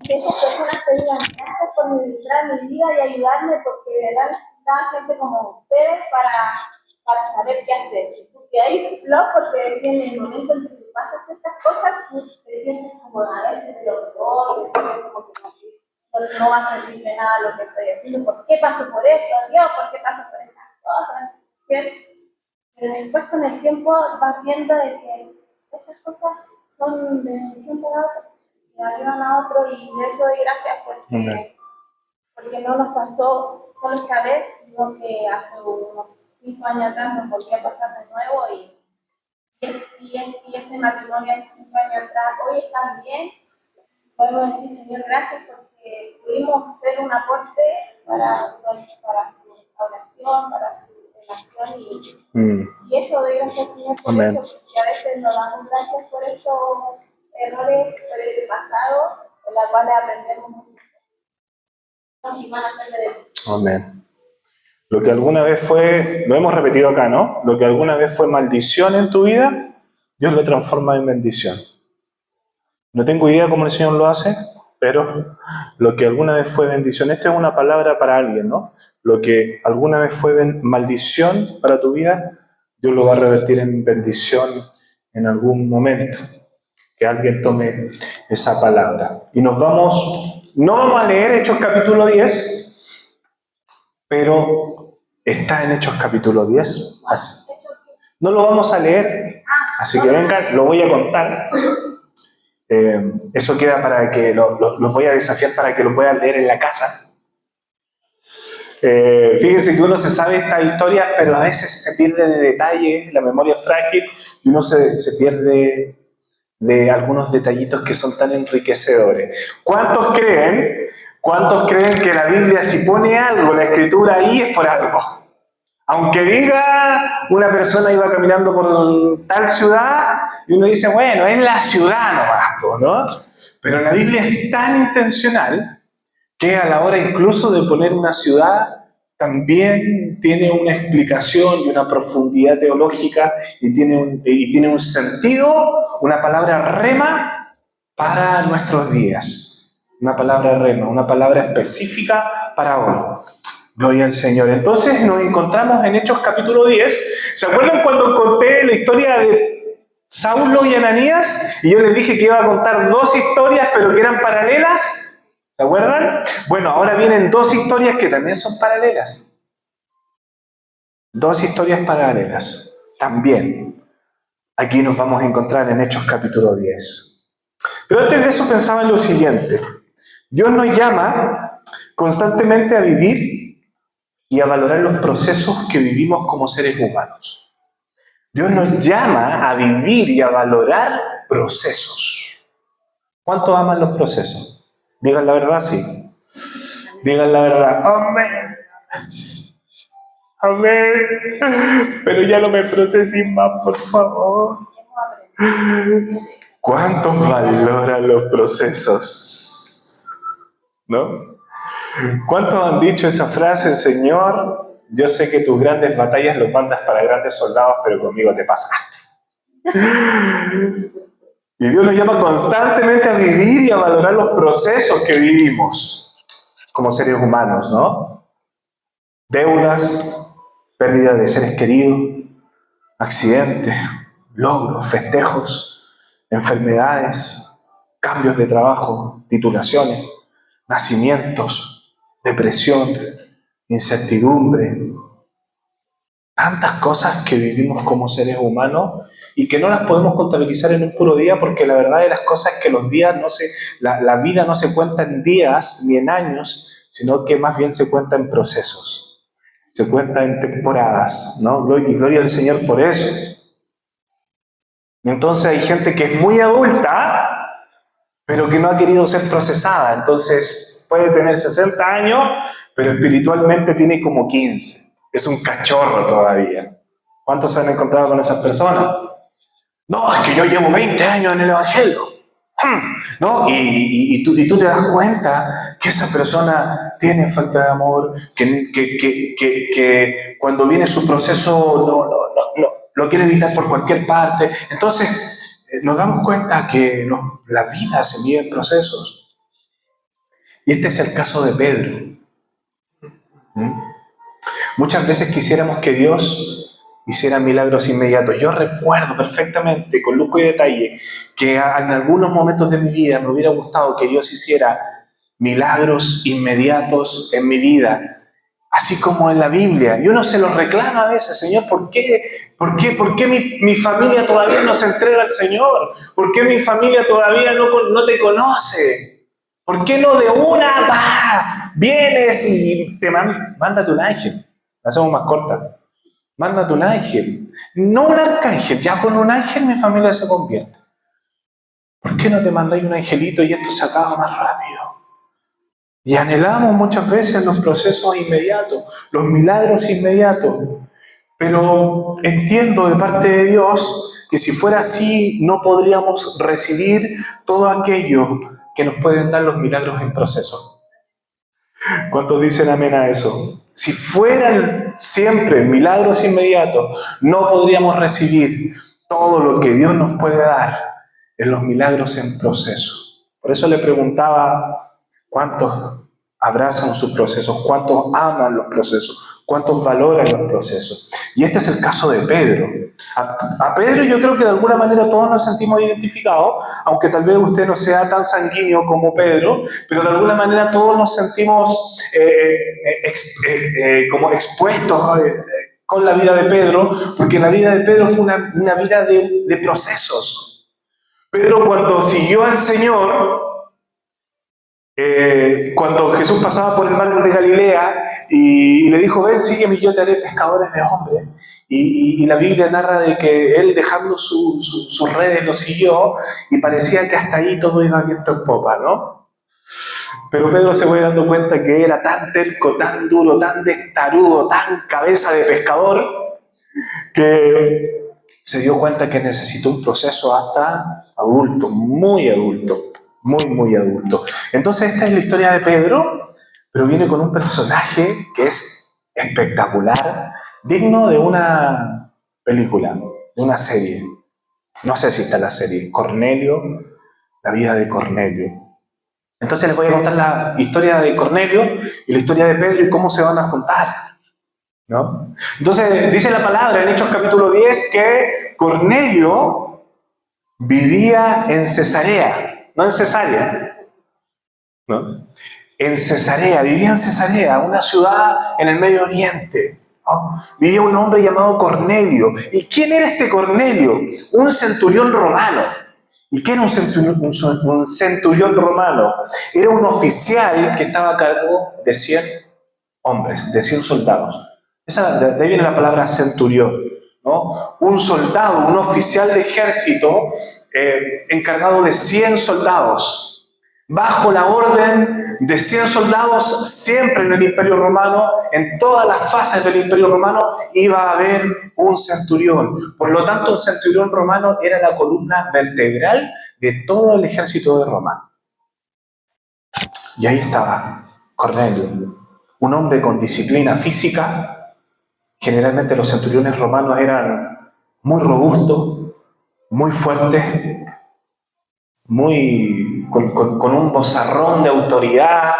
que esas personas te digan gracias por ministrar mi vida y ayudarme, porque de verdad necesitaba gente como ustedes para saber qué hacer. Porque hay flow, porque decían en el momento en que pasas estas cosas, tú te sientes como a veces de lo peor, te sientes como que no va a servir de nada lo que estoy haciendo. ¿Por qué paso por esto, Dios? ¿Por qué paso por estas cosas? ¿Cierto? Pero después con el tiempo vas viendo de que estas cosas son de bendición para otros, que ayudan a otro, y de eso doy gracias porque no nos pasó solo esta vez, sino que hace unos 5 años atrás nos volvió a pasar de nuevo, y ese matrimonio hace 5 años atrás hoy está bien. Podemos decir, Señor, gracias porque pudimos ser un aporte para su oración, para su relación, y eso doy gracias, Señor, por Amén. eso, porque a veces nos damos gracias por esos errores, por el pasado, de los cuales aprendemos mucho. Y van a ser de Dios. Amén. Lo que alguna vez fue, lo hemos repetido acá, ¿no? Lo que alguna vez fue maldición en tu vida, Dios lo transforma en bendición. No tengo idea cómo el Señor lo hace, pero lo que alguna vez fue bendición, esta es una palabra para alguien, ¿no? Lo que alguna vez fue maldición para tu vida, Dios lo va a revertir en bendición en algún momento. Que alguien tome esa palabra. Y nos vamos, no vamos a leer Hechos capítulo 10, pero está en Hechos capítulo 10. No lo vamos a leer, así que vengan, lo voy a contar. Eso queda para que los voy a desafiar para que lo puedan leer en la casa. Fíjense que uno se sabe esta historia, pero a veces se pierde de detalles, la memoria es frágil y uno se pierde de algunos detallitos que son tan enriquecedores. ¿Cuántos creen que la Biblia, si pone algo, la escritura ahí, es por algo? Aunque diga una persona iba caminando por tal ciudad y uno dice, bueno, es la ciudad nomás, ¿no? Pero la Biblia es tan intencional que a la hora incluso de poner una ciudad también tiene una explicación y una profundidad teológica y tiene un sentido, una palabra rema para nuestros días. Una palabra rema, una palabra específica para hoy. Gloria al Señor. Entonces nos encontramos en Hechos capítulo 10. ¿Se acuerdan cuando conté la historia de Saulo y Ananías? Y yo les dije que iba a contar 2 historias, pero que eran paralelas. ¿Se acuerdan? Bueno, ahora vienen 2 historias que también son paralelas. 2 historias paralelas. También. Aquí nos vamos a encontrar en Hechos capítulo 10. Pero antes de eso pensaba en lo siguiente. Dios nos llama constantemente a vivir y a valorar los procesos que vivimos como seres humanos. Dios nos llama a vivir y a valorar procesos. ¿Cuántos aman los procesos? Digan la verdad, sí. Digan la verdad. Amén. Amén. Pero ya no me procesen más, por favor. ¿Cuántos valoran los procesos? ¿No? ¿Cuántos han dicho esa frase, Señor? Yo sé que tus grandes batallas los mandas para grandes soldados, pero conmigo te pasaste. Y Dios nos llama constantemente a vivir y a valorar los procesos que vivimos como seres humanos, ¿no? Deudas, pérdida de seres queridos, accidentes, logros, festejos, enfermedades, cambios de trabajo, titulaciones, nacimientos, depresión, incertidumbre, tantas cosas que vivimos como seres humanos y que no las podemos contabilizar en un puro día, porque la verdad de las cosas es que los días la vida no se cuenta en días ni en años, sino que más bien se cuenta en procesos, se cuenta en temporadas, ¿no? Y gloria al Señor por eso. Entonces hay gente que es muy adulta, pero que no ha querido ser procesada. Entonces puede tener 60 años, pero espiritualmente tiene como 15. Es un cachorro todavía. ¿Cuántos se han encontrado con esas personas? No, es que yo llevo 20 años en el Evangelio. ¿No? Y tú te das cuenta que esa persona tiene falta de amor, que cuando viene su proceso lo quiere evitar por cualquier parte. Entonces nos damos cuenta que la vida se mide en procesos. Y este es el caso de Pedro. ¿Mm? Muchas veces quisiéramos que Dios hiciera milagros inmediatos. Yo recuerdo perfectamente, con lujo y detalle, que en algunos momentos de mi vida me hubiera gustado que Dios hiciera milagros inmediatos en mi vida, así como en la Biblia. Y uno se lo reclama a veces: Señor, ¿por qué mi familia todavía no se entrega al Señor? ¿Por qué mi familia todavía no te conoce? ¿Por qué no de una vienes y te mándate un ángel? La hacemos más corta. Mándate un ángel. No un arcángel. Ya con un ángel mi familia se convierte. ¿Por qué no te mandáis un angelito y esto se acaba más rápido? Y anhelamos muchas veces los procesos inmediatos, los milagros inmediatos. Pero entiendo de parte de Dios que si fuera así no podríamos recibir todo aquello que nos pueden dar los milagros en proceso. ¿Cuántos dicen amén a eso? Si fueran siempre milagros inmediatos, no podríamos recibir todo lo que Dios nos puede dar en los milagros en proceso. Por eso le preguntaba: ¿cuántos abrazan sus procesos? ¿Cuántos aman los procesos? ¿Cuántos valoran los procesos? Y este es el caso de Pedro. A Pedro yo creo que de alguna manera todos nos sentimos identificados, aunque tal vez usted no sea tan sanguíneo como Pedro, pero de alguna manera todos nos sentimos como expuestos con la vida de Pedro, porque la vida de Pedro fue una vida de procesos. Pedro, cuando siguió al Señor, cuando Jesús pasaba por el mar de Galilea y le dijo: ven, sígueme y yo te haré pescadores de hombres. Y la Biblia narra de que él, dejando sus redes, lo siguió, y parecía que hasta ahí todo iba viento en popa, ¿no? Pero Pedro se fue dando cuenta que era tan terco, tan duro, tan testarudo, tan cabeza de pescador, que se dio cuenta que necesitó un proceso hasta adulto, muy adulto. Muy adulto. Entonces esta es la historia de Pedro, pero viene con un personaje que es espectacular, digno de una película, de una serie. No sé si está la serie, Cornelio, la vida de Cornelio. Entonces les voy a contar la historia de Cornelio y la historia de Pedro y cómo se van a juntar, ¿no? Entonces dice la palabra en Hechos capítulo 10 que Cornelio vivía en Cesarea. No en Cesarea, ¿no? En Cesarea, vivía en Cesarea, una ciudad en el Medio Oriente, ¿no? Vivía un hombre llamado Cornelio. ¿Y quién era este Cornelio? Un centurión romano. ¿Y qué era un centurión romano? Era un oficial que estaba a cargo de 100 hombres, de 100 soldados. De ahí viene la palabra centurión, ¿no? Un soldado, un oficial de ejército encargado de 100 soldados. Bajo la orden de 100 soldados, siempre en el Imperio Romano, en todas las fases del Imperio Romano, iba a haber un centurión. Por lo tanto, un centurión romano era la columna vertebral de todo el ejército de Roma. Y ahí estaba Cornelio, un hombre con disciplina física. Generalmente los centuriones romanos eran muy robustos, muy fuertes, con un vozarrón de autoridad,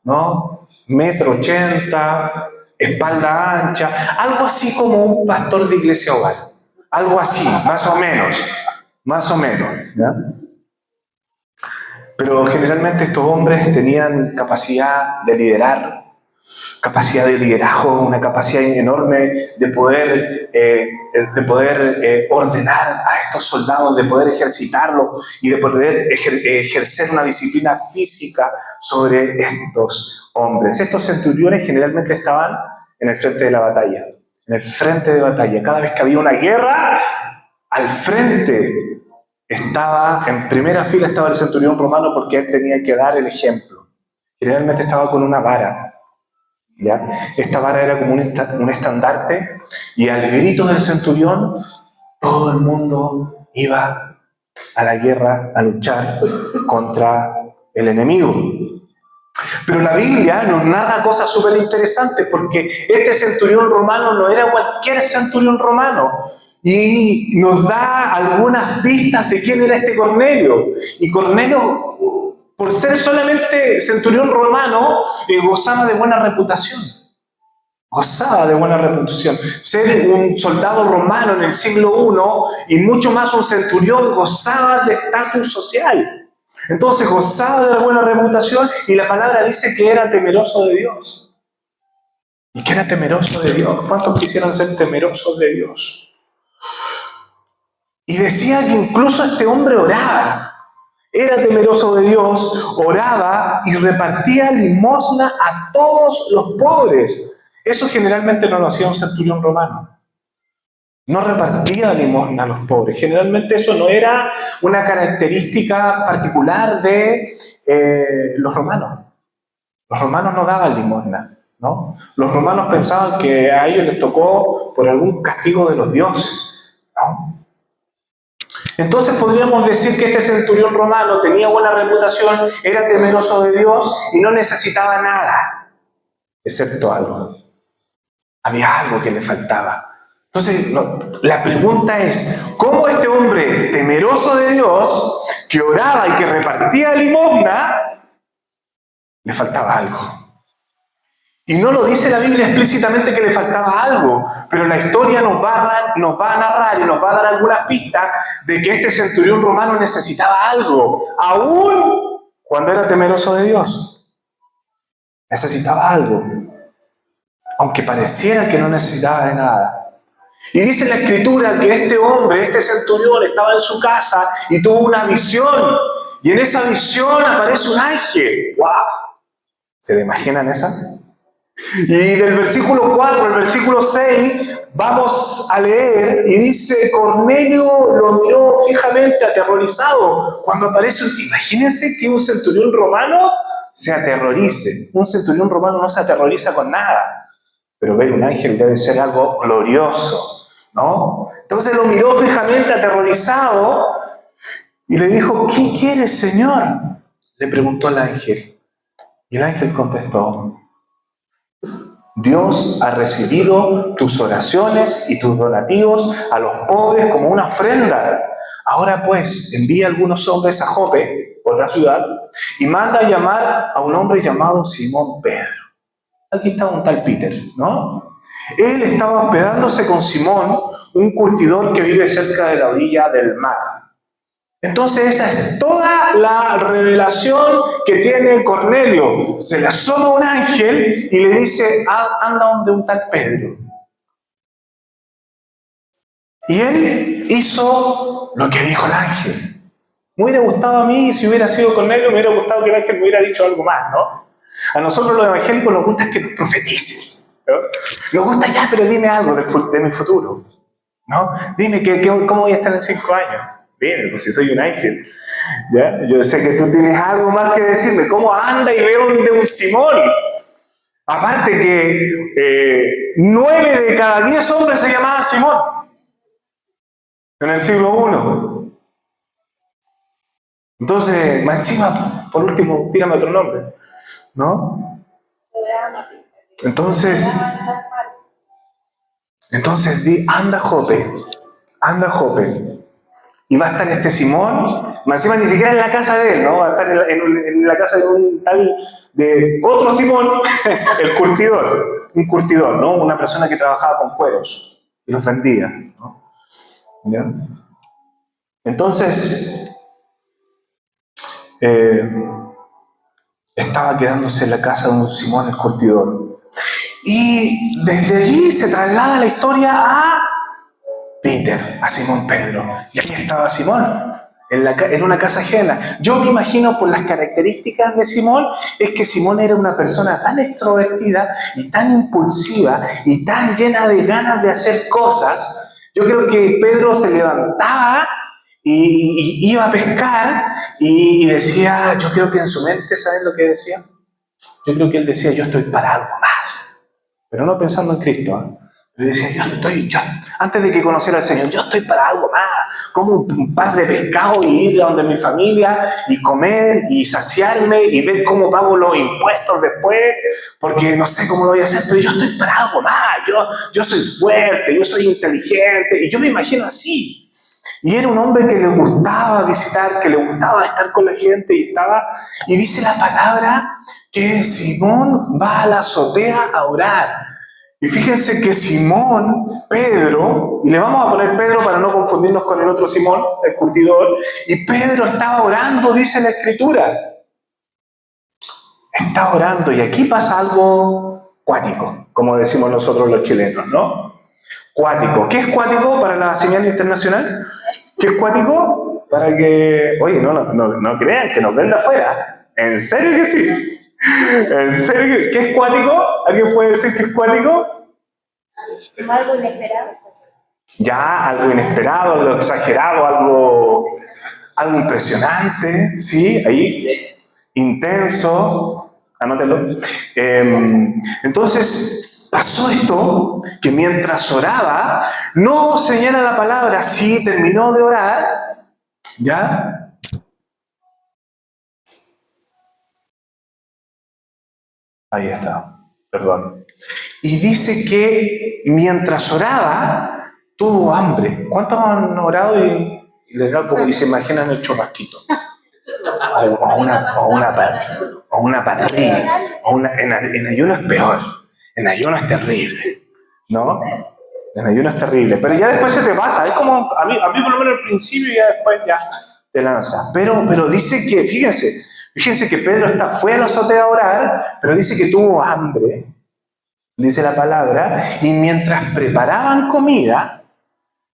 ¿no? 1,80 m, espalda ancha, algo así como un pastor de iglesia hogar. Algo así, más o menos, ¿ya? Pero generalmente estos hombres tenían capacidad de liderazgo, una capacidad enorme de poder ordenar a estos soldados, de poder ejercitarlos y de poder ejercer una disciplina física sobre estos hombres. Estos centuriones generalmente estaban en el frente de la batalla, en el frente de batalla. Cada vez que había una guerra, al frente estaba, en primera fila estaba el centurión romano, porque él tenía que dar el ejemplo. Generalmente estaba con una vara. ¿Ya? Esta vara era como un estandarte, y al grito del centurión todo el mundo iba a la guerra a luchar contra el enemigo. Pero la Biblia nos narra cosas súper interesantes, porque este centurión romano no era cualquier centurión romano, y nos da algunas pistas de quién era este Cornelio. Y Cornelio por ser solamente centurión romano, gozaba de buena reputación. Gozaba de buena reputación. Ser un soldado romano en el siglo I y mucho más un centurión gozaba de estatus social. Entonces gozaba de la buena reputación y la palabra dice que era temeroso de Dios. Y que era temeroso de Dios. ¿Cuántos quisieran ser temerosos de Dios? Y decía que incluso este hombre oraba. Era temeroso de Dios, oraba y repartía limosna a todos los pobres. Eso generalmente no lo hacía un centurión romano. No repartía limosna a los pobres. Generalmente eso no era una característica particular de los romanos. Los romanos no daban limosna, ¿no? Los romanos pensaban que a ellos les tocó por algún castigo de los dioses, ¿no? Entonces podríamos decir que este centurión romano tenía buena reputación, era temeroso de Dios y no necesitaba nada, excepto algo. Había algo que le faltaba. Entonces, la pregunta es, ¿cómo este hombre temeroso de Dios, que oraba y que repartía limosna, le faltaba algo? Y no lo dice la Biblia explícitamente que le faltaba algo, pero la historia nos va a narrar y nos va a dar algunas pistas de que este centurión romano necesitaba algo, aún cuando era temeroso de Dios. Necesitaba algo, aunque pareciera que no necesitaba de nada. Y dice la Escritura que este hombre, este centurión, estaba en su casa y tuvo una visión. Y en esa visión aparece un ángel. ¡Wow! ¿Se le imaginan esa? Y del versículo 4 al versículo 6 vamos a leer y dice: Cornelio lo miró fijamente, aterrorizado. Cuando aparece, imagínense que un centurión romano se aterrorice. Un centurión romano no se aterroriza con nada, pero ver un ángel debe ser algo glorioso, ¿no? Entonces lo miró fijamente, aterrorizado, y le dijo: ¿qué quieres, Señor?, le preguntó el ángel. Y el ángel contestó: Dios ha recibido tus oraciones y tus donativos a los pobres como una ofrenda. Ahora pues, envía algunos hombres a Jope, otra ciudad, y manda a llamar a un hombre llamado Simón Pedro. Aquí está un tal Peter, ¿no? Él estaba hospedándose con Simón, un curtidor que vive cerca de la orilla del mar. Entonces esa es toda la revelación que tiene Cornelio. Se le asoma un ángel y le dice: anda donde un tal Pedro. Y él hizo lo que dijo el ángel. Me hubiera gustado a mí, si hubiera sido Cornelio, me hubiera gustado que el ángel me hubiera dicho algo más, ¿no? A nosotros los evangélicos nos gusta que nos profeticen, ¿no? Nos gusta: ya, pero dime algo de mi futuro, ¿no? Dime cómo voy a estar en 5 años. Bien, pues si soy un ángel, ¿ya? Yo sé que tú tienes algo más que decirme. ¿Cómo anda y veo de un Simón? Aparte que 9 de cada 10 hombres se llamaban Simón en el siglo I. Entonces, más encima, por último, tírame otro nombre, ¿no? Entonces anda Jope. Y va a estar este Simón, más encima ni siquiera en la casa de él, ¿no? Va a estar en la casa de un tal, de otro Simón, el curtidor, un curtidor, ¿no? Una persona que trabajaba con cueros y los vendía, ¿no? ¿Ya? Entonces, estaba quedándose en la casa de un Simón, el curtidor. Y desde allí se traslada la historia a Peter, a Simón Pedro. Y ahí estaba Simón, en una casa ajena. Yo me imagino, por las características de Simón, es que Simón era una persona tan extrovertida y tan impulsiva y tan llena de ganas de hacer cosas. Yo creo que Pedro se levantaba y iba a pescar y decía, yo creo que en su mente, ¿saben lo que decía? Yo creo que él decía: yo estoy para algo más. Pero no pensando en Cristo, ¿eh? Le decía: antes de que conociera al Señor, yo estoy para algo más, como un par de pescados y ir a donde mi familia y comer y saciarme y ver cómo pago los impuestos después, porque no sé cómo lo voy a hacer, pero yo estoy para algo más, yo soy fuerte, yo soy inteligente, y yo me imagino así. Y era un hombre que le gustaba visitar, que le gustaba estar con la gente y dice la palabra que Simón va a la azotea a orar. Y fíjense que Simón, Pedro, y le vamos a poner Pedro para no confundirnos con el otro Simón, el curtidor, y Pedro estaba orando, dice la Escritura. Está orando y aquí pasa algo cuático, como decimos nosotros los chilenos, ¿no? Cuático. ¿Qué es cuático para la señal internacional? ¿Qué es cuático? Para que, oye, no crean que nos ven de afuera. ¿En serio que sí? ¿En serio que qué es cuático? ¿Alguien puede decir que es cuático? Como algo inesperado. Ya, algo inesperado, algo exagerado, algo impresionante, ¿sí? Ahí, intenso, anótelo. Entonces, pasó esto, que mientras oraba, no señala la palabra, sí terminó de orar, ¿ya? Ahí está, perdón. Y dice que mientras oraba, tuvo hambre. ¿Cuántos han orado y les da como y se imaginan el churrasquito? O una parrilla. En ayuno es peor. En ayuno es terrible. ¿No? En ayuno es terrible. Pero ya después se te pasa. Es como, a mí por lo menos al principio y ya después ya te lanza. Pero dice que, fíjense que Pedro fue a la azotea a orar, pero dice que tuvo hambre. Dice la palabra, y mientras preparaban comida,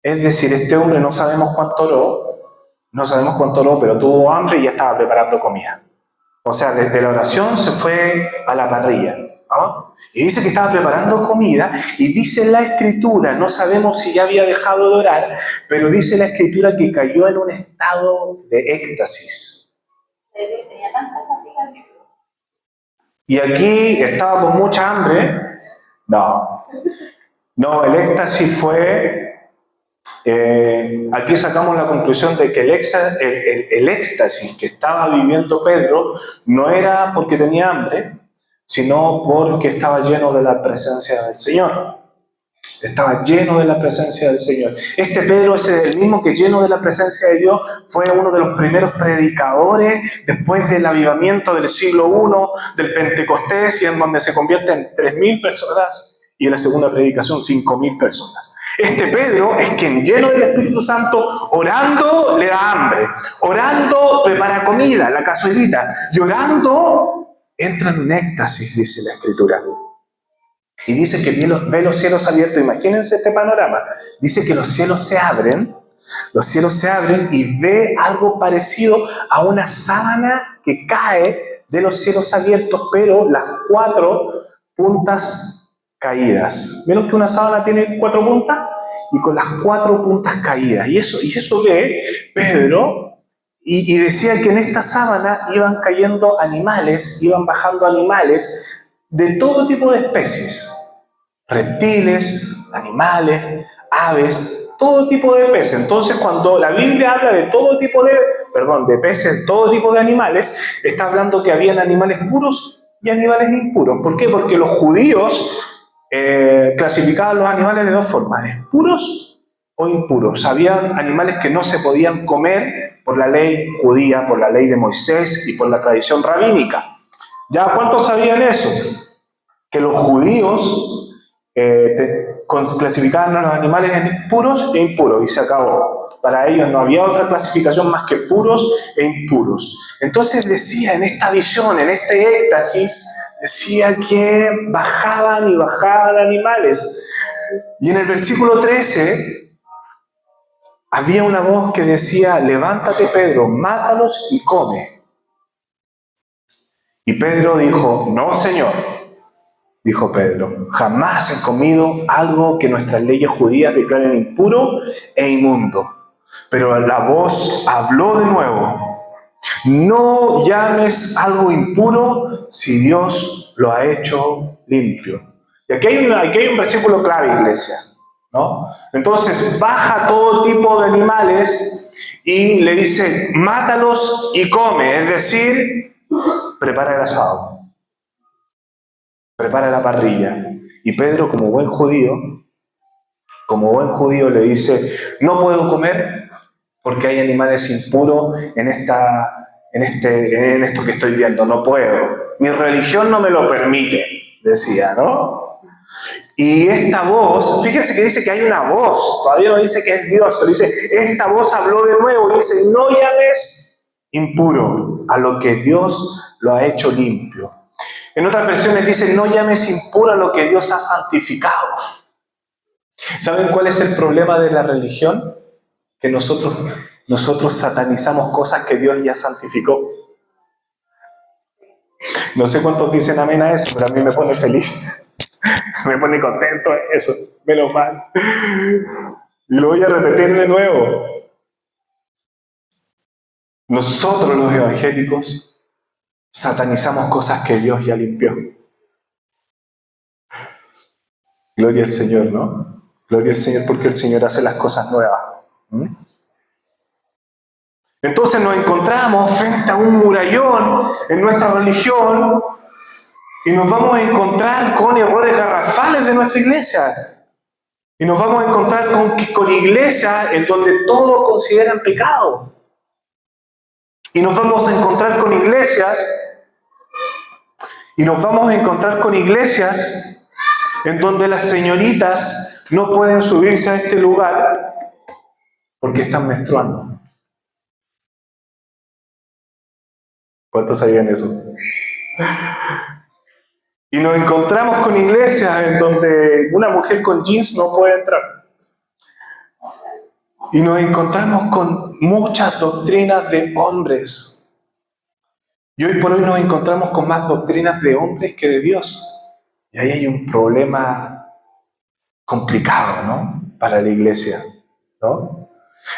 es decir, este hombre no sabemos cuánto oró, pero tuvo hambre y ya estaba preparando comida. O sea, desde la oración se fue a la parrilla, ¿no? Y dice que estaba preparando comida, y dice la Escritura, no sabemos si ya había dejado de orar, pero dice la Escritura que cayó en un estado de éxtasis. Tenía tanta fatiga. Y aquí estaba con mucha hambre. No, el éxtasis fue... aquí sacamos la conclusión de que el éxtasis que estaba viviendo Pedro no era porque tenía hambre, sino porque estaba lleno de la presencia del Señor. Estaba lleno de la presencia del Señor. Este Pedro es el mismo que, lleno de la presencia de Dios, fue uno de los primeros predicadores después del avivamiento del siglo I, del Pentecostés, y en donde se convierte en 3.000 personas, y en la segunda predicación 5.000 personas. Este Pedro es quien, lleno del Espíritu Santo, orando le da hambre, orando prepara comida, la cazuelita, y orando entra en un éxtasis, dice la Escritura. Y dice que ve los cielos abiertos. Imagínense este panorama. Dice que los cielos se abren y ve algo parecido a una sábana que cae de los cielos abiertos, pero las 4 puntas caídas. ¿Vieron que una sábana tiene 4 puntas? Y con las 4 puntas caídas. Y eso ve Pedro, y decía que en esta sábana iban cayendo animales, iban bajando animales de todo tipo de especies. Reptiles, animales, aves, todo tipo de peces. Entonces, cuando la Biblia habla de todo tipo de peces, todo tipo de animales, está hablando que habían animales puros y animales impuros. ¿Por qué? Porque los judíos clasificaban los animales de 2 formas: puros o impuros. Habían animales que no se podían comer por la ley judía, por la ley de Moisés y por la tradición rabínica. ¿Ya cuántos sabían eso? Que los judíos clasificaban a los animales en puros e impuros, y se acabó. Para ellos no había otra clasificación más que puros e impuros. Entonces decía, en esta visión, en este éxtasis, decía que bajaban y bajaban animales. Y en el versículo 13 había una voz que decía: levántate, Pedro, mátalos y come. Y Pedro dijo: no, Señor. Dijo Pedro: jamás he comido algo que nuestras leyes judías declaren impuro e inmundo. Pero la voz habló de nuevo: no llames algo impuro si Dios lo ha hecho limpio. Y aquí hay un versículo clave, iglesia, ¿no? Entonces baja todo tipo de animales y le dice: mátalos y come, es decir, prepara el asado. Prepara la parrilla. Y Pedro, como buen judío le dice: no puedo comer porque hay animales impuros en esto que estoy viendo. No puedo. Mi religión no me lo permite, decía, ¿no? Y esta voz, fíjense que dice que hay una voz, todavía no dice que es Dios, pero dice, esta voz habló de nuevo y dice, no llames impuro a lo que Dios lo ha hecho limpio. En otras versiones dice, no llames impuro a lo que Dios ha santificado. ¿Saben cuál es el problema de la religión? Que nosotros satanizamos cosas que Dios ya santificó. No sé cuántos dicen amén a eso, pero a mí me pone feliz. Me pone contento eso, menos mal. Y lo voy a repetir de nuevo. Nosotros los evangélicos satanizamos cosas que Dios ya limpió. Gloria al Señor, ¿no? Gloria al Señor porque el Señor hace las cosas nuevas. Entonces nos encontramos frente a un murallón en nuestra religión y nos vamos a encontrar con errores garrafales de nuestra iglesia. Y nos vamos a encontrar con iglesias en donde todos consideran pecado. Y nos vamos a encontrar con iglesias en donde las señoritas no pueden subirse a este lugar porque están menstruando. ¿Cuántos sabían eso? Y nos encontramos con iglesias en donde una mujer con jeans no puede entrar. Y nos encontramos con muchas doctrinas de hombres. Y hoy por hoy nos encontramos con más doctrinas de hombres que de Dios. Y ahí hay un problema complicado, ¿no? Para la iglesia, ¿no?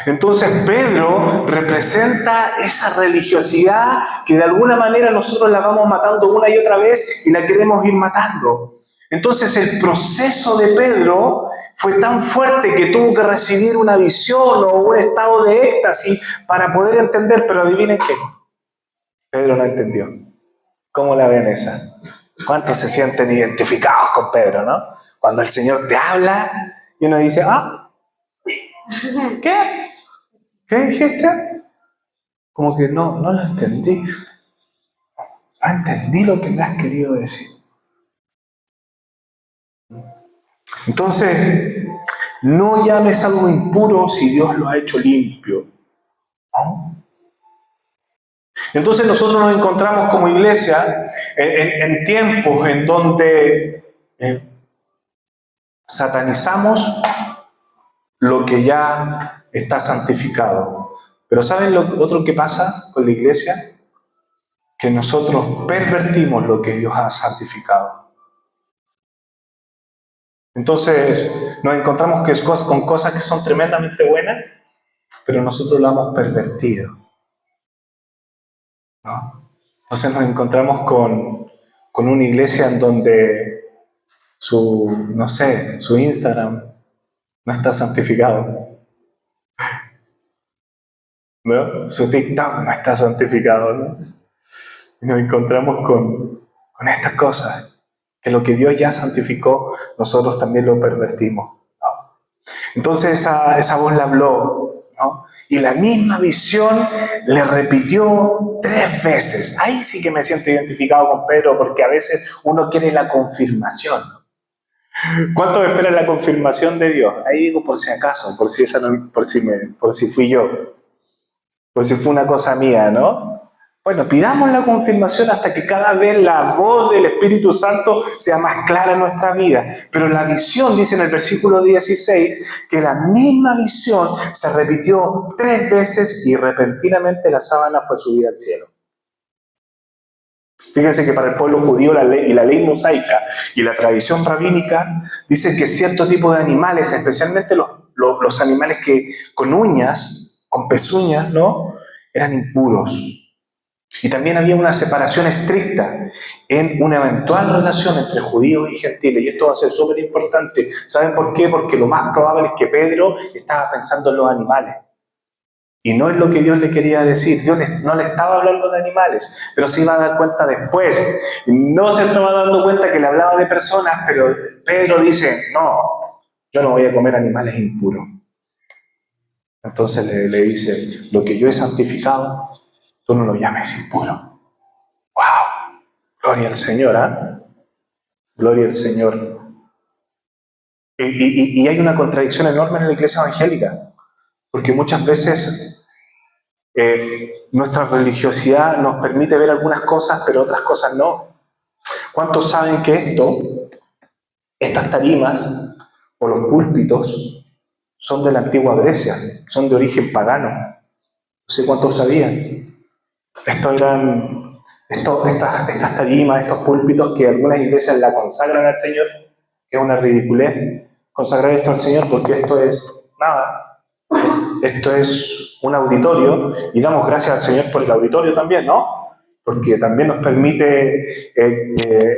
Entonces Pedro representa esa religiosidad que de alguna manera nosotros la vamos matando una y otra vez y la queremos ir matando. Entonces el proceso de Pedro fue tan fuerte que tuvo que recibir una visión o un estado de éxtasis para poder entender, pero adivinen qué, Pedro no entendió. ¿Cómo la ven esa? ¿Cuántos se sienten identificados con Pedro, no? Cuando el Señor te habla y uno dice, ¿qué? ¿Qué dijiste? Como que no lo entendí. No entendí lo que me has querido decir. Entonces, no llames algo impuro si Dios lo ha hecho limpio, ¿no? Entonces nosotros nos encontramos como iglesia en tiempos en donde satanizamos lo que ya está santificado. Pero ¿saben lo otro que pasa con la iglesia? Que nosotros pervertimos lo que Dios ha santificado. Entonces nos encontramos con cosas que son tremendamente buenas, pero nosotros lo hemos pervertido, ¿no? Entonces nos encontramos con una iglesia en donde su Instagram no está santificado, ¿no? Su TikTok no está santificado, ¿no? Y nos encontramos con estas cosas, que lo que Dios ya santificó, nosotros también lo pervertimos, ¿no? Entonces esa voz le habló, ¿no? Y la misma visión le repitió 3 veces. Ahí sí que me siento identificado con Pedro, porque a veces uno quiere la confirmación. ¿Cuántos esperan la confirmación de Dios? Ahí digo por si acaso, por si fui yo, por si fue una cosa mía, ¿no? Bueno, pidamos la confirmación hasta que cada vez la voz del Espíritu Santo sea más clara en nuestra vida. Pero la visión, dice en el versículo 16, que la misma visión se repitió 3 veces y repentinamente la sábana fue subida al cielo. Fíjense que para el pueblo judío la ley mosaica y la tradición rabínica dice que cierto tipo de animales, especialmente los animales que con uñas, con pezuñas, ¿no?, eran impuros. Y también había una separación estricta en una eventual relación entre judíos y gentiles. Y esto va a ser súper importante. ¿Saben por qué? Porque lo más probable es que Pedro estaba pensando en los animales. Y no es lo que Dios le quería decir. Dios no le estaba hablando de animales, pero se iba a dar cuenta después. No se estaba dando cuenta que le hablaba de personas, pero Pedro dice, no, yo no voy a comer animales impuros. Entonces le dice, lo que yo he santificado, tú no lo llames impuro. ¡Wow! Gloria al Señor, ¿ah? Gloria al Señor. Y hay una contradicción enorme en la iglesia evangélica, porque muchas veces nuestra religiosidad nos permite ver algunas cosas, pero otras cosas no. ¿Cuántos saben que estas tarimas o los púlpitos son de la antigua Grecia, son de origen pagano? No sé cuántos sabían. Estas tarimas, estos púlpitos que algunas iglesias la consagran al Señor, que es una ridiculez consagrar esto al Señor, porque esto es nada. Esto es un auditorio, y damos gracias al Señor por el auditorio también, ¿no? Porque también nos permite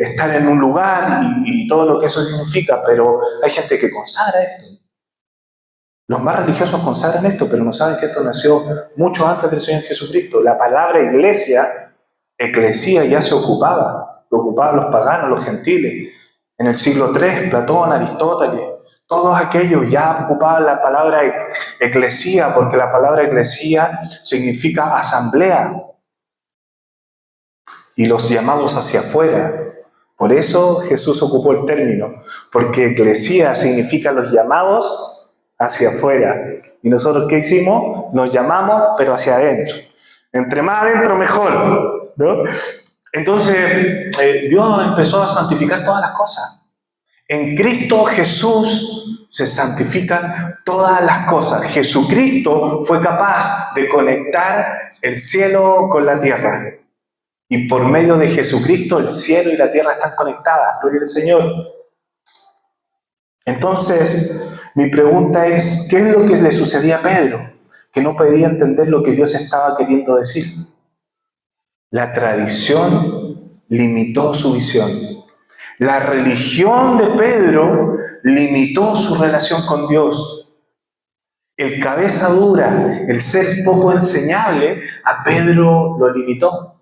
estar en un lugar y todo lo que eso significa, pero hay gente que consagra esto. Los más religiosos consagran esto, pero no saben que esto nació mucho antes del Señor Jesucristo. La palabra iglesia, eclesía, ya se ocupaba. Lo ocupaban los paganos, los gentiles. En el siglo III, Platón, Aristóteles, todos aquellos ya ocupaban la palabra eclesía, porque la palabra eclesía significa asamblea. Y los llamados hacia afuera. Por eso Jesús ocupó el término, porque eclesía significa los llamados hacia afuera. ¿Y nosotros qué hicimos? Nos llamamos, pero hacia adentro. Entre más adentro, mejor, ¿no? Entonces, Dios empezó a santificar todas las cosas. En Cristo Jesús se santifican todas las cosas. Jesucristo fue capaz de conectar el cielo con la tierra. Y por medio de Jesucristo el cielo y la tierra están conectadas. Gloria al Señor. Entonces, mi pregunta es, ¿qué es lo que le sucedía a Pedro? Que no podía entender lo que Dios estaba queriendo decir. La tradición limitó su visión. La religión de Pedro limitó su relación con Dios. El cabeza dura, el ser poco enseñable, a Pedro lo limitó.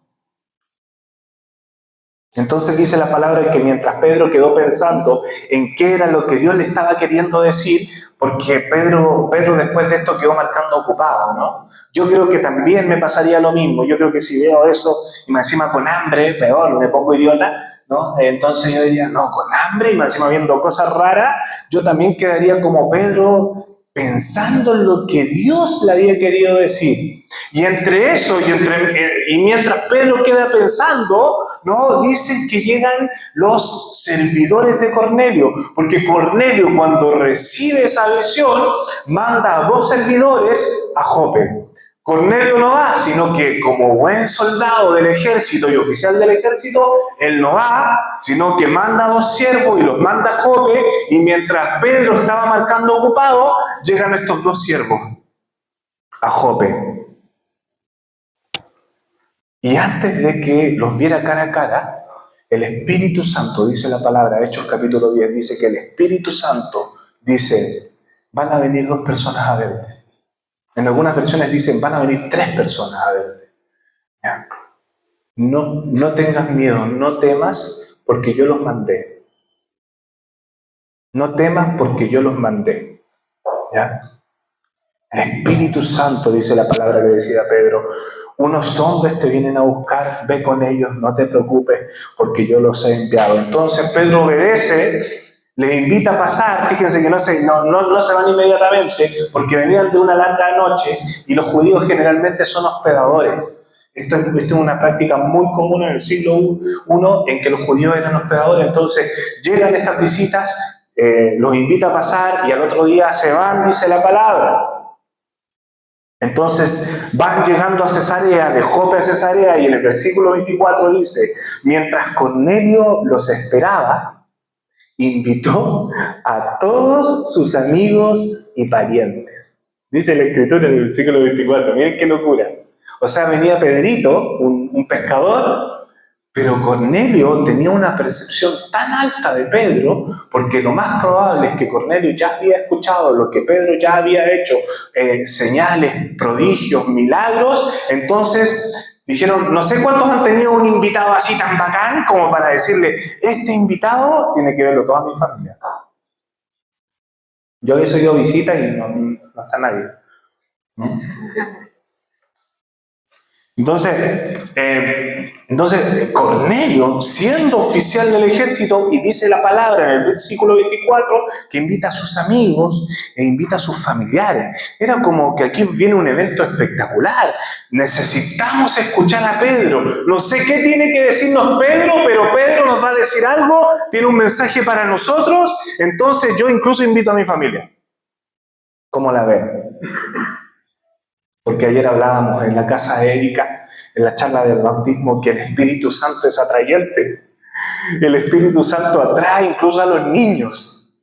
Entonces dice la palabra que mientras Pedro quedó pensando en qué era lo que Dios le estaba queriendo decir, porque Pedro después de esto quedó marcando ocupado, ¿no? Yo creo que también me pasaría lo mismo. Yo creo que si veo eso y me encima con hambre, peor, me pongo idiota, ¿no? Entonces yo diría, no, con hambre y me encima viendo cosas raras, yo también quedaría como Pedro pensando en lo que Dios le había querido decir. Y entre eso y mientras Pedro queda pensando, ¿no? Dicen que llegan los servidores de Cornelio, porque Cornelio cuando recibe esa visión manda a 2 servidores a Jope. Cornelio no va, sino que como buen soldado del ejército y oficial del ejército, él no va, sino que manda a 2 siervos y los manda a Jope, y mientras Pedro estaba marcando ocupado, llegan estos 2 siervos a Jope. Y antes de que los viera cara a cara, el Espíritu Santo, dice la palabra, Hechos capítulo 10, dice que el Espíritu Santo dice, van a venir 2 personas a verte. En algunas versiones dicen, van a venir 3 personas a verte. ¿Ya? No tengas miedo, no temas, porque yo los mandé. No temas porque yo los mandé. ¿Ya? El Espíritu Santo, dice la palabra que decía Pedro, unos hombres te vienen a buscar, ve con ellos, no te preocupes, porque yo los he enviado. Entonces Pedro obedece, les invita a pasar, fíjense que no se van inmediatamente, porque venían de una larga noche, y los judíos generalmente son hospedadores. Esto es una práctica muy común en el siglo I, en que los judíos eran hospedadores. Entonces llegan estas visitas, los invita a pasar, y al otro día se van, dice la palabra. Entonces van llegando a Cesarea, de Jope a Cesarea, y en el versículo 24 dice, mientras Cornelio los esperaba, invitó a todos sus amigos y parientes. Dice la Escritura en el versículo 24, miren qué locura. O sea, venía Pedrito, un pescador, pero Cornelio tenía una percepción tan alta de Pedro, porque lo más probable es que Cornelio ya había escuchado lo que Pedro ya había hecho, señales, prodigios, milagros. Entonces dijeron, no sé cuántos han tenido un invitado así tan bacán como para decirle, este invitado tiene que verlo toda mi familia. Yo había ido a visita y no está nadie. ¿no? Entonces, Cornelio, siendo oficial del ejército, y dice la palabra en el versículo 24, que invita a sus amigos e invita a sus familiares. Era como que aquí viene un evento espectacular. Necesitamos escuchar a Pedro. No sé qué tiene que decirnos Pedro, pero Pedro nos va a decir algo, tiene un mensaje para nosotros, entonces yo incluso invito a mi familia. ¿Cómo la ven? Porque ayer hablábamos en la casa de Erika, en la charla del bautismo, que el Espíritu Santo es atrayente. El Espíritu Santo atrae incluso a los niños.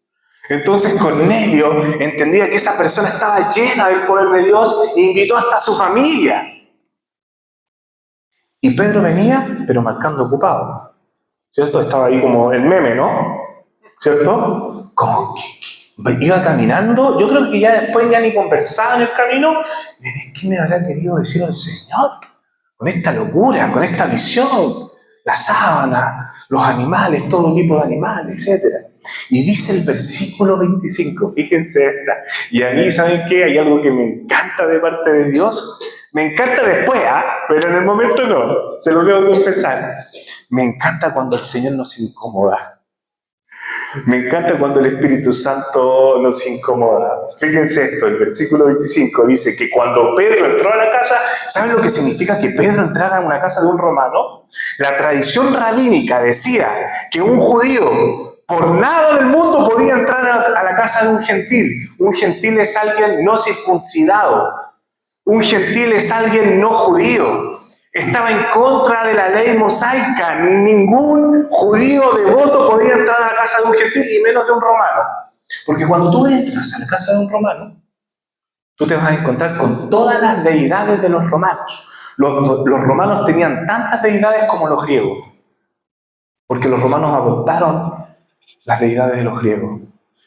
Entonces Cornelio entendía que esa persona estaba llena del poder de Dios e invitó hasta a su familia. Y Pedro venía, pero marcando ocupado. ¿Cierto? Estaba ahí como el meme, ¿no? ¿Cierto? Como que iba caminando, yo creo que ya después ya ni conversaba en el camino. ¿Qué me habrá querido decir el Señor? Con esta locura, con esta visión, la sábana, los animales, todo tipo de animales, etc. Y dice el versículo 25, fíjense esta. Y a mí, ¿saben qué? Hay algo que me encanta de parte de Dios. Me encanta después, pero en el momento no, se lo debo confesar. Me encanta cuando el Señor nos incomoda. Me encanta cuando el Espíritu Santo nos incomoda. Fíjense esto, el versículo 25 dice que cuando Pedro entró a la casa, ¿saben lo que significa que Pedro entrara a una casa de un romano? La tradición rabínica decía que un judío por nada del mundo podía entrar a la casa de un gentil. Un gentil es alguien no circuncidado. Un gentil es alguien no judío. Estaba en contra de la ley mosaica. Ningún judío devoto podía entrar a la casa de un gentil y menos de un romano. Porque cuando tú entras a la casa de un romano, tú te vas a encontrar con todas las deidades de los romanos. Los romanos tenían tantas deidades como los griegos. Porque los romanos adoptaron las deidades de los griegos.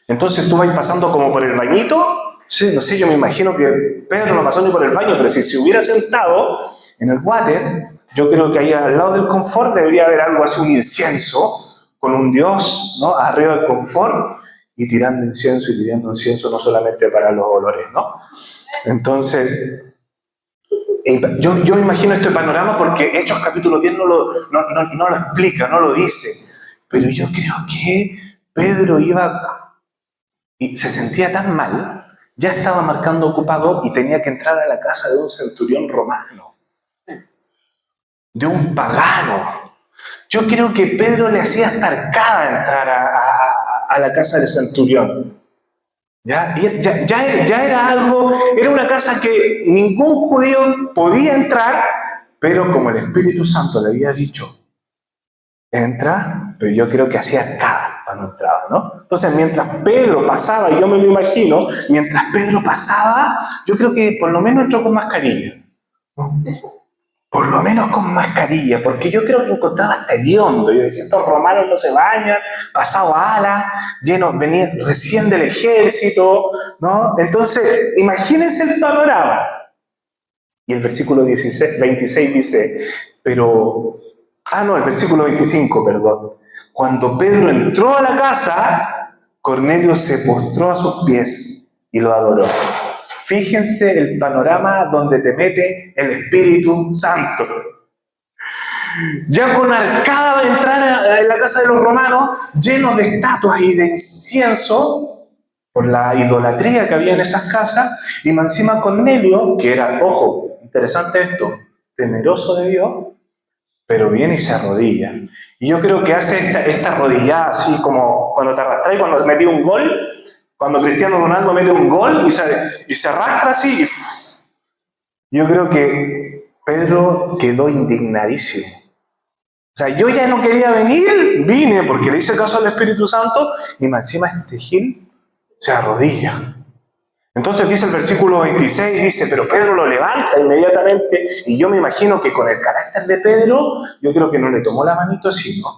Entonces tú vas pasando como por el bañito. Sí, no sé, yo me imagino que Pedro no pasó ni por el baño, pero si se hubiera sentado en el water, yo creo que ahí al lado del confort debería haber algo así, un incienso, con un dios, ¿no? Arriba del confort, y tirando incienso no solamente para los olores, ¿no? Entonces, yo me imagino este panorama porque Hechos capítulo 10 no lo explica, no lo dice, pero yo creo que Pedro iba y se sentía tan mal, ya estaba marcando ocupado y tenía que entrar a la casa de un centurión romano, de un pagano. Yo creo que Pedro le hacía hasta arcada entrar a la casa del centurión. Ya era algo, era una casa que ningún judío podía entrar, pero como el Espíritu Santo le había dicho, entra, pero yo creo que hacía arcada cuando entraba, ¿no? Entonces, mientras Pedro pasaba, yo me lo imagino, mientras Pedro pasaba, yo creo que por lo menos entró con mascarilla, ¿no? Por lo menos con mascarilla, porque yo creo que encontraba hasta hediondo. Yo decía, estos romanos no se bañan, pasado ala, llenos, venían recién del ejército, ¿no? Entonces, imagínense el panorama. Y el versículo 26 dice, el versículo 25, perdón. Cuando Pedro entró a la casa, Cornelio se postró a sus pies y lo adoró. Fíjense el panorama donde te mete el Espíritu Santo. Ya con arcada de entrar en la casa de los romanos, llenos de estatuas y de incienso, por la idolatría que había en esas casas, y más encima Cornelio, que era, ojo, interesante esto, temeroso de Dios, pero viene y se arrodilla. Y yo creo que hace esta arrodillada así como cuando te arrastras y cuando metí un gol. Cuando Cristiano Ronaldo mete un gol y se arrastra así, yo creo que Pedro quedó indignadísimo. O sea, yo ya no quería venir, vine porque le hice caso al Espíritu Santo y más encima este Gil se arrodilla. Entonces dice el versículo 26, dice, pero Pedro lo levanta inmediatamente y yo me imagino que con el carácter de Pedro, yo creo que no le tomó la manito, sino,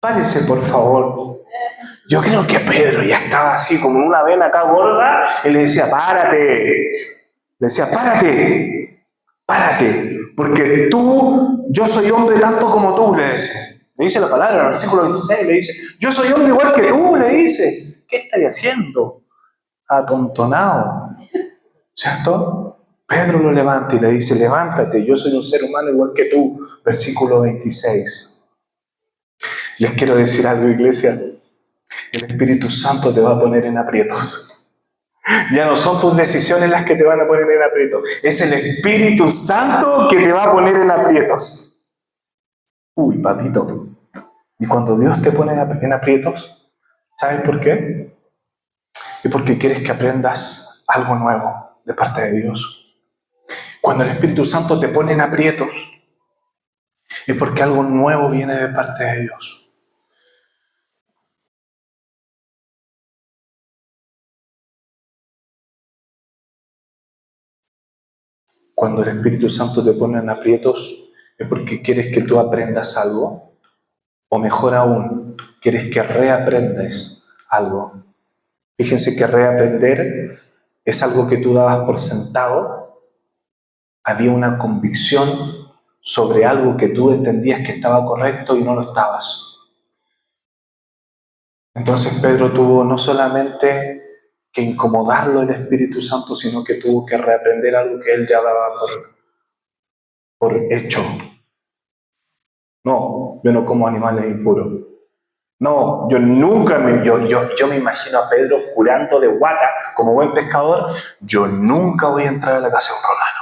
párese por favor. Yo creo que Pedro ya estaba así como una vena acá gorda y le decía, párate. Le decía, párate, porque yo soy hombre tanto como tú, le dice. Le dice la palabra en el versículo 26, le dice, yo soy hombre igual que tú, le dice. ¿Qué estaría haciendo? Atontonado. ¿cierto? Pedro lo levanta y le dice, levántate, yo soy un ser humano igual que tú. Versículo 26. Les quiero decir algo, iglesia. El Espíritu Santo te va a poner en aprietos. Ya no son tus decisiones las que te van a poner en aprietos. Es el Espíritu Santo que te va a poner en aprietos. Uy, papito. Y cuando Dios te pone en aprietos, ¿sabes por qué? Es porque quieres que aprendas algo nuevo de parte de Dios. Cuando el Espíritu Santo te pone en aprietos, es porque algo nuevo viene de parte de Dios. Cuando el Espíritu Santo te pone en aprietos, es porque quieres que tú aprendas algo, o mejor aún, quieres que reaprendas algo. Fíjense que reaprender es algo que tú dabas por sentado. Había una convicción sobre algo que tú entendías que estaba correcto y no lo estabas. Entonces Pedro tuvo no solamente que incomodarlo el Espíritu Santo, sino que tuvo que reaprender algo que él ya daba por hecho. No, yo no como animales impuros. No, yo nunca yo me imagino a Pedro jurando de guata, como buen pescador, yo nunca voy a entrar a la casa de un romano.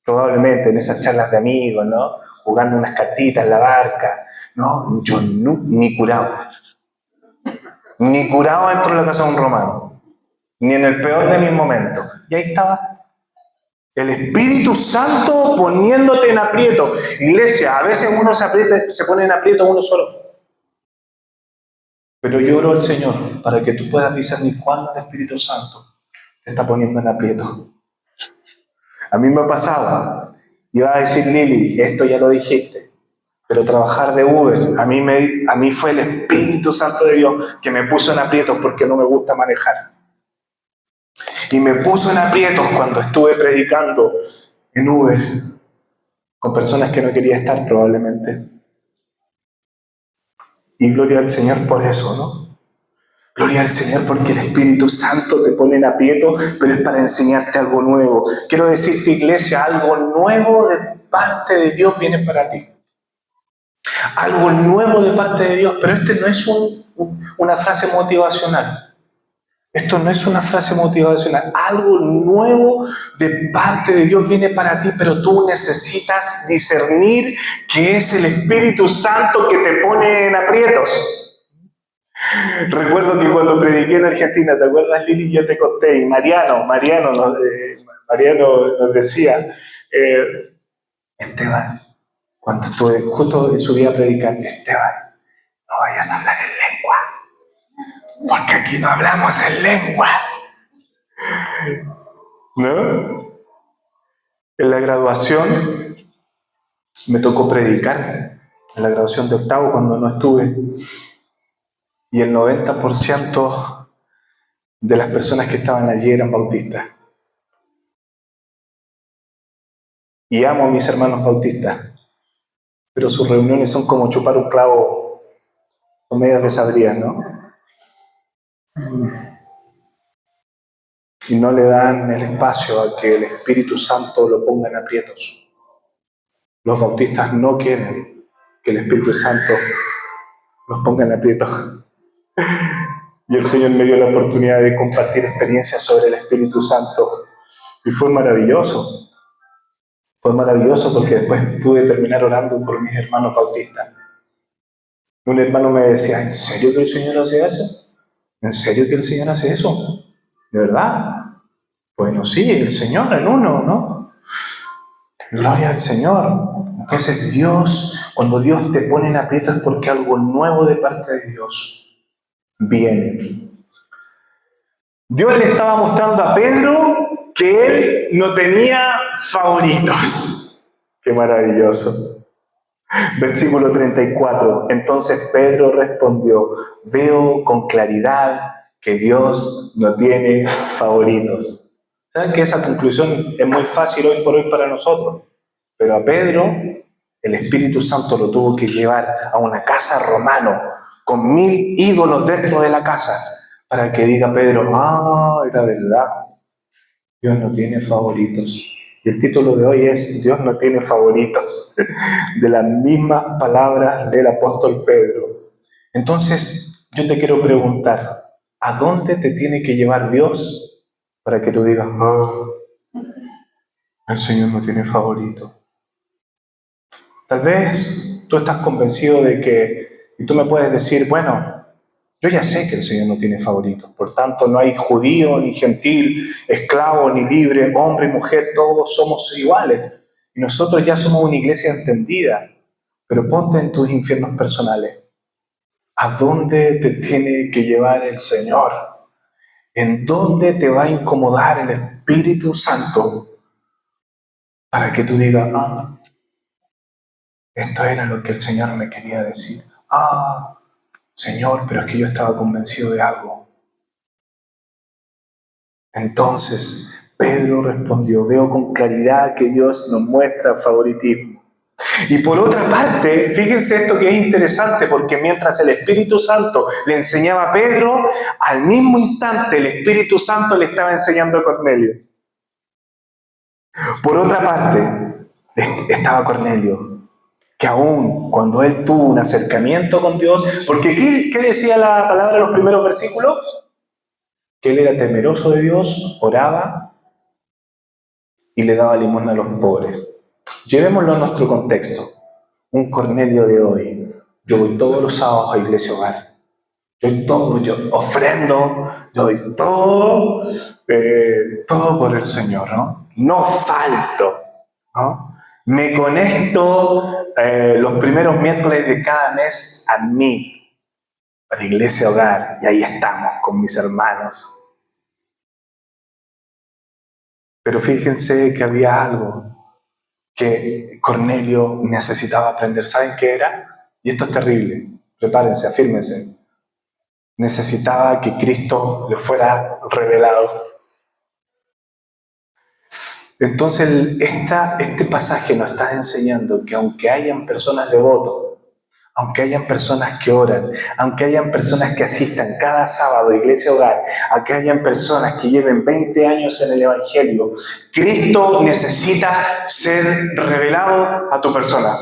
Probablemente en esas charlas de amigos, ¿no? Jugando unas cartitas en la barca. No, yo ni curado. Ni curado entro en la casa de un romano. Ni en el peor de mis momentos. Y ahí estaba el Espíritu Santo poniéndote en aprieto. Iglesia, a veces uno se pone en aprieto uno solo. Pero yo oro al Señor para que tú puedas discernir cuándo el Espíritu Santo te está poniendo en aprieto. A mí me ha pasado. Iba a decir, Lili, esto ya lo dijiste, pero trabajar de Uber, a mí fue el Espíritu Santo de Dios que me puso en aprietos porque no me gusta manejar. Y me puso en aprietos cuando estuve predicando en Uber con personas que no quería estar probablemente. Y gloria al Señor por eso, ¿no? Gloria al Señor porque el Espíritu Santo te pone en aprietos, pero es para enseñarte algo nuevo. Quiero decirte, iglesia, algo nuevo de parte de Dios viene para ti. Algo nuevo de parte de Dios, pero este no es una frase motivacional. Esto no es una frase motivacional. Algo nuevo de parte de Dios viene para ti, pero tú necesitas discernir que es el Espíritu Santo que te pone en aprietos. Recuerdo que cuando prediqué en Argentina, ¿te acuerdas, Lili? Yo te conté, y Mariano nos decía, Esteban, cuando estuve, justo subí a predicar, Esteban, no vayas a hablar en lengua, porque aquí no hablamos en lengua. ¿No? En la graduación me tocó predicar, en la graduación de octavo cuando no estuve, y el 90% de las personas que estaban allí eran bautistas. Y amo a mis hermanos bautistas, pero sus reuniones son como chupar un clavo, son medias desabridas, ¿no? Y no le dan el espacio a que el Espíritu Santo lo ponga en aprietos. Los bautistas no quieren que el Espíritu Santo los ponga en aprietos. Y el Señor me dio la oportunidad de compartir experiencias sobre el Espíritu Santo. Y fue maravilloso. Fue maravilloso porque después pude terminar orando por mis hermanos bautistas. Un hermano me decía, ¿en serio que el Señor hace eso? ¿En serio que el Señor hace eso? ¿De verdad? Bueno, sí, el Señor en uno, ¿no? Gloria al Señor. Entonces Dios, cuando Dios te pone en aprieto es porque algo nuevo de parte de Dios viene. Dios le estaba mostrando a Pedro que él no tenía favoritos. ¡Qué maravilloso! Versículo 34. Entonces Pedro respondió, veo con claridad que Dios no tiene favoritos. ¿Saben que esa conclusión es muy fácil hoy por hoy para nosotros? Pero a Pedro, el Espíritu Santo lo tuvo que llevar a una casa romana con 1000 ídolos dentro de la casa para que diga Pedro, era verdad. Dios no tiene favoritos. Y el título de hoy es Dios no tiene favoritos, de las mismas palabras del apóstol Pedro. Entonces, yo te quiero preguntar, ¿a dónde te tiene que llevar Dios para que tú digas, el Señor no tiene favorito? Tal vez tú estás convencido de que, y tú me puedes decir, bueno, yo ya sé que el Señor no tiene favoritos, por tanto no hay judío ni gentil, esclavo ni libre, hombre y mujer, todos somos iguales. Y nosotros ya somos una iglesia entendida, pero ponte en tus infiernos personales. ¿A dónde te tiene que llevar el Señor? ¿En dónde te va a incomodar el Espíritu Santo para que tú digas, esto era lo que el Señor me quería decir? Señor, pero es que yo estaba convencido de algo. Entonces Pedro respondió, veo con claridad que Dios nos muestra favoritismo. Y por otra parte, fíjense esto que es interesante, porque mientras el Espíritu Santo le enseñaba a Pedro, al mismo instante el Espíritu Santo le estaba enseñando a Cornelio. Por otra parte, estaba Cornelio, que aún cuando él tuvo un acercamiento con Dios, porque ¿qué decía la palabra en los primeros versículos? Que él era temeroso de Dios, oraba y le daba limosna a los pobres. Llevémoslo a nuestro contexto. Un Cornelio de hoy. Yo voy todos los sábados a Iglesia Hogar. Yo ofrendo, yo doy todo, todo por el Señor, ¿no? No falto, ¿no? Me conecto los primeros miércoles de cada mes a mí, a la Iglesia Hogar, y ahí estamos con mis hermanos. Pero fíjense que había algo que Cornelio necesitaba aprender. ¿Saben qué era? Y esto es terrible. Prepárense, afírmense. Necesitaba que Cristo le fuera revelado. Entonces, este pasaje nos está enseñando que aunque hayan personas devotos, aunque hayan personas que oran, aunque hayan personas que asistan cada sábado a Iglesia Hogar, aunque hayan personas que lleven 20 años en el Evangelio, Cristo necesita ser revelado a tu persona.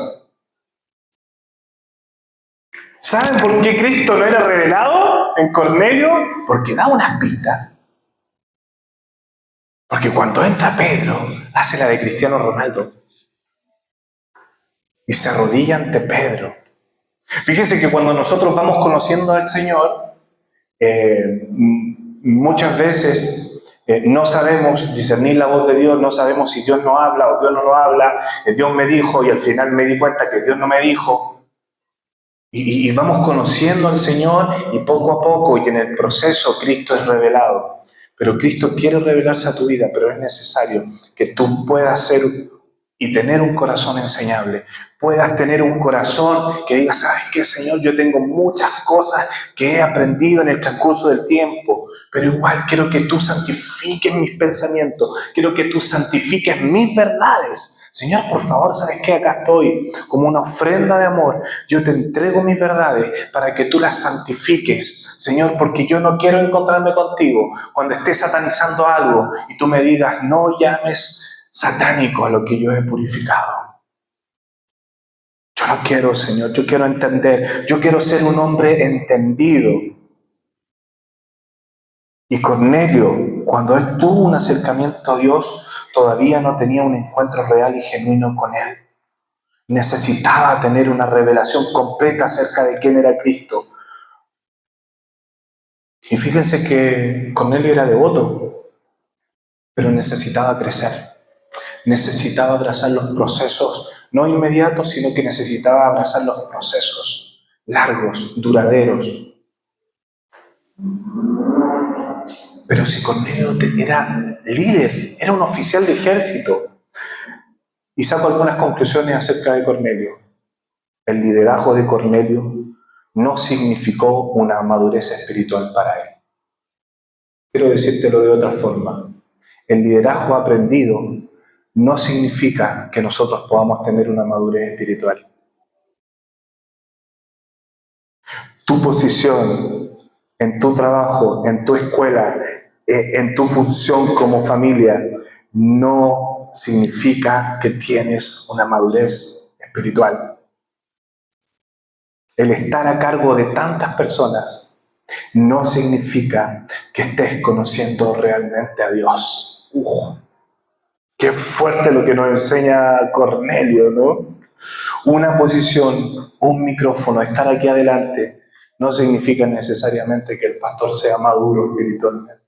¿Saben por qué Cristo no era revelado en Cornelio? Porque da unas pistas. Porque cuando entra Pedro, hace la de Cristiano Ronaldo y se arrodilla ante Pedro. Fíjense que cuando nosotros vamos conociendo al Señor, muchas veces no sabemos discernir la voz de Dios, no sabemos si Dios nos habla o Dios no nos habla. Dios me dijo y al final me di cuenta que Dios no me dijo. Y vamos conociendo al Señor y poco a poco, y en el proceso Cristo es revelado. Pero Cristo quiere revelarse a tu vida, pero es necesario que tú puedas ser y tener un corazón enseñable. Puedas tener un corazón que diga, ¿sabes qué, Señor? Yo tengo muchas cosas que he aprendido en el transcurso del tiempo, pero igual quiero que tú santifiques mis pensamientos, quiero que tú santifiques mis verdades. Señor, por favor, ¿sabes qué? Acá estoy como una ofrenda de amor. Yo te entrego mis verdades para que tú las santifiques, Señor, porque yo no quiero encontrarme contigo cuando estés satanizando algo y tú me digas, no llames satánico a lo que yo he purificado. Yo no quiero, Señor, yo quiero entender, yo quiero ser un hombre entendido. Y Cornelio, cuando él tuvo un acercamiento a Dios, todavía no tenía un encuentro real y genuino con él. Necesitaba tener una revelación completa acerca de quién era Cristo. Y fíjense que Cornelio era devoto, pero necesitaba crecer. Necesitaba abrazar los procesos, no inmediatos, sino que necesitaba abrazar los procesos largos, duraderos. Pero si Cornelio era líder, era un oficial de ejército, y saco algunas conclusiones acerca de Cornelio. El liderazgo de Cornelio no significó una madurez espiritual para él. Quiero decírtelo de otra forma. El liderazgo aprendido no significa que nosotros podamos tener una madurez espiritual. Tu posición en tu trabajo, en tu escuela, en tu función como familia no significa que tienes una madurez espiritual. El estar a cargo de tantas personas no significa que estés conociendo realmente a Dios. Qué fuerte lo que nos enseña Cornelio, ¿no? Una posición, un micrófono, estar aquí adelante, no significa necesariamente que el pastor sea maduro espiritualmente.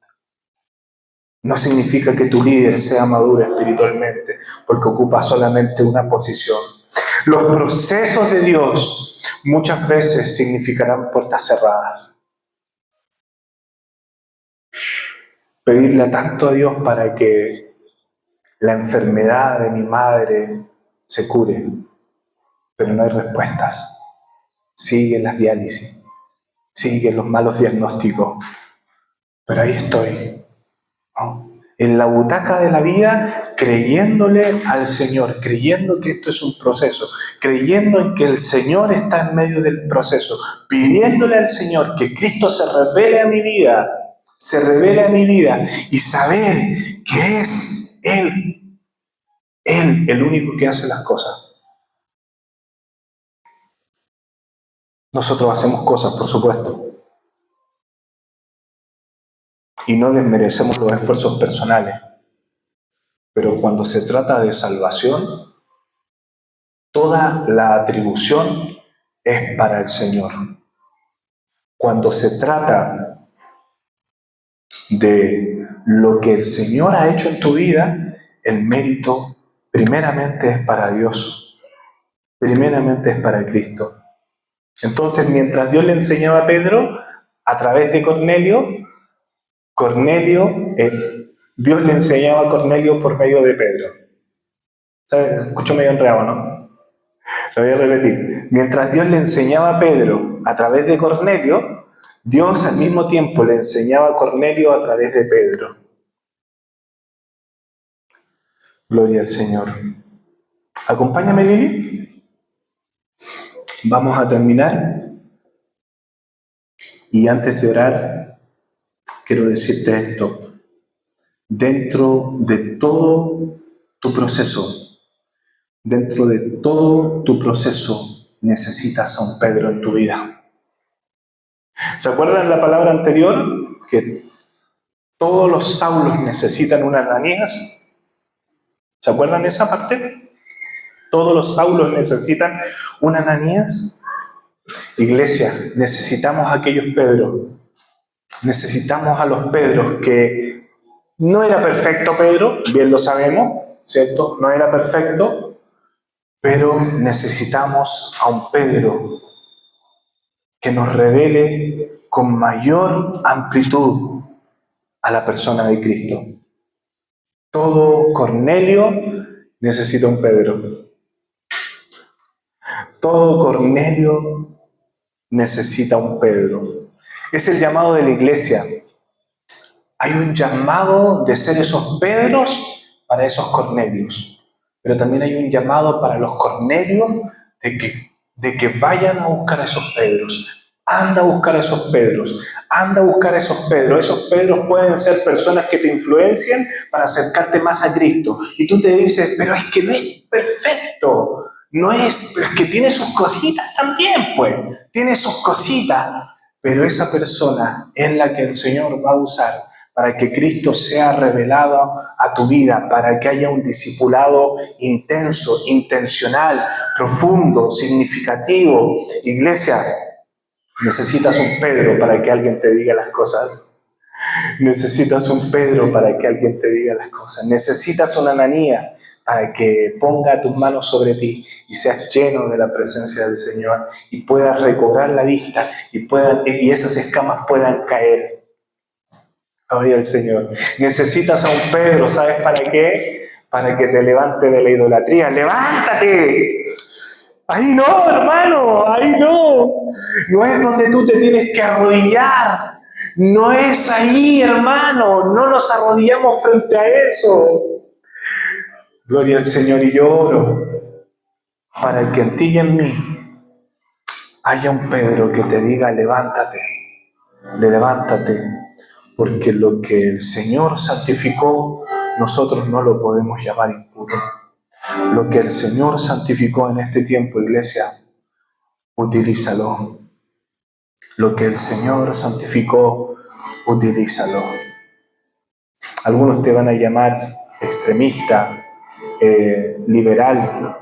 No significa que tu líder sea maduro espiritualmente, porque ocupa solamente una posición. Los procesos de Dios muchas veces significarán puertas cerradas. Pedirle tanto a Dios para que la enfermedad de mi madre se cure, pero no hay respuestas. Siguen las diálisis, siguen los malos diagnósticos, pero ahí estoy, ¿no? En la butaca de la vida, creyéndole al Señor, creyendo que esto es un proceso, creyendo en que el Señor está en medio del proceso, pidiéndole al Señor que Cristo se revele a mi vida y saber que es Él el único que hace las cosas. Nosotros hacemos cosas, por supuesto, y no desmerecemos los esfuerzos personales. Pero cuando se trata de salvación, toda la atribución es para el Señor. Cuando se trata de lo que el Señor ha hecho en tu vida, el mérito primeramente es para Dios, primeramente es para Cristo. Entonces, mientras Dios le enseñaba a Pedro, a través de Cornelio, Dios le enseñaba a Cornelio por medio de Pedro. ¿Sabes? Escucho medio enredado, ¿no? Lo voy a repetir. Mientras Dios le enseñaba a Pedro a través de Cornelio, Dios al mismo tiempo le enseñaba a Cornelio a través de Pedro. Gloria al Señor. Acompáñame, Lili. Vamos a terminar. Y antes de orar, quiero decirte esto. Dentro de todo tu proceso, necesitas a un Pedro en tu vida. ¿Se acuerdan la palabra anterior? Que todos los Saulos necesitan una Ananías. ¿Se acuerdan esa parte? Todos los Saulos necesitan una Ananías. Iglesia, necesitamos a aquellos Pedros. Necesitamos a los Pedros que no era perfecto Pedro, bien lo sabemos, ¿cierto? No era perfecto, pero necesitamos a un Pedro que nos revele con mayor amplitud a la persona de Cristo. Todo Cornelio necesita un Pedro. Todo Cornelio necesita un Pedro. Es el llamado de la iglesia. Hay un llamado de ser esos Pedros para esos Cornelios. Pero también hay un llamado para los Cornelios de que vayan a buscar a esos Pedros. Anda a buscar a esos Pedros. Anda a buscar a esos Pedros. Esos Pedros pueden ser personas que te influencian para acercarte más a Cristo. Y tú te dices, pero es que no es perfecto. No es, pero es que tiene sus cositas también, pues. Tiene sus cositas. Pero esa persona es la que el Señor va a usar para que Cristo sea revelado a tu vida, para que haya un discipulado intenso, intencional, profundo, significativo. Iglesia, necesitas un Pedro para que alguien te diga las cosas. Necesitas un Pedro para que alguien te diga las cosas. Necesitas una Ananías para que ponga tus manos sobre ti y seas lleno de la presencia del Señor y puedas recobrar la vista y esas escamas puedan caer. Gloria al Señor. Necesitas a un Pedro, ¿sabes para qué? Para que te levante de la idolatría. ¡Levántate! Ahí no, hermano, ahí no. No es donde tú te tienes que arrodillar. No es ahí, hermano. No nos arrodillamos frente a eso. Gloria al Señor, y yo oro para que en ti y en mí haya un Pedro que te diga, levántate, levántate. porque lo que el Señor santificó, nosotros no lo podemos llamar impuro. Lo que el Señor santificó en este tiempo, iglesia, utilízalo. Lo que el Señor santificó, utilízalo. Algunos te van a llamar extremista, liberal,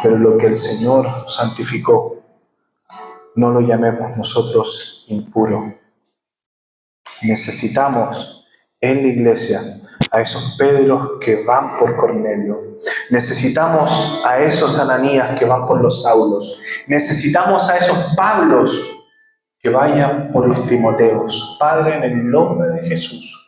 pero lo que el Señor santificó, no lo llamemos nosotros impuro. Necesitamos en la iglesia a esos Pedros que van por Cornelio. Necesitamos a esos Ananías que van por los Saulos. Necesitamos a esos Pablos que vayan por los Timoteos. Padre, en el nombre de Jesús,